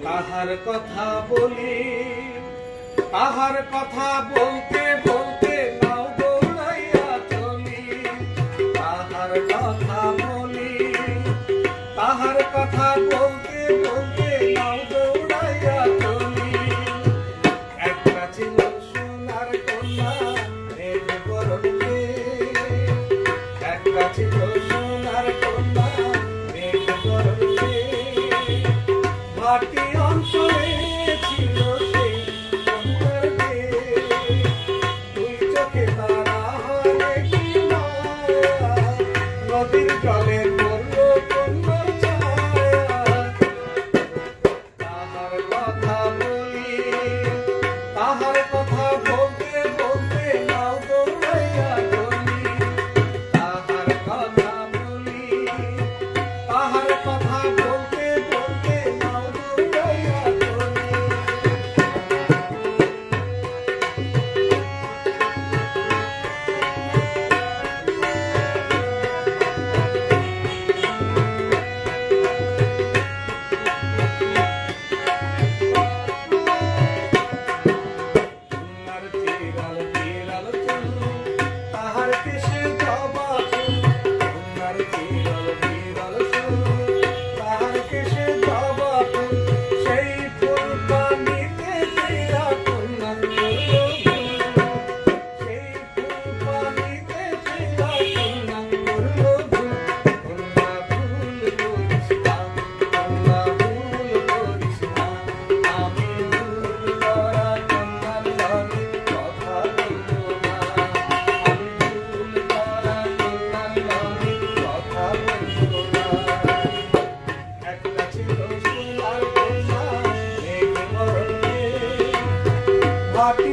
তাহার কথা বলি, তাহার কথা বলতে বলতে নাও দৌড়াইয়া চলি। তাহার কথা বলি, তাহার কথা বলতে বলতে নাও দৌড়াইয়া চলি। একটা ছিল সোনার কন্যা মেঘ বরণে, একটা ছিল সোনার কন্যা মেঘ বরণে। ভাটি অঞ্চলে ছিল সেই কন্যার দেশ, দুই চোখে তারা হারে কি মায়া, নদীর জলে পড়ল কন্যার ছায়া। তাহার কথা বলি, তাহার কথা বলতে বলতে নাও দৌড়াইয়া চলি। তাহার কথা বলি, তাহার কথা বলতে বলতে নাও দৌড়াইয়া চলি। কন্যার চিরাল চিরাল চুল, তাহার কেশে জবা ফুল। কন্যার চিরাল চিরাল চুল, তাহার কেশে জবা ফুল। সেই ফুল পানিতে দিয়া কন্যার করল ভুল, সেই ফুল পানিতে দিয়া কন্যার করল ভুল। কন্যা ভুল করিস না, কন্যা ভুল করিস না, আমি ভুল করা কন্যার লগে কথা বলবো না। আমি ভুল করা কন্যার লগে কথা বলবো না। একটা ছিল সোনার কন্যা মেঘ বরণে, ভাটি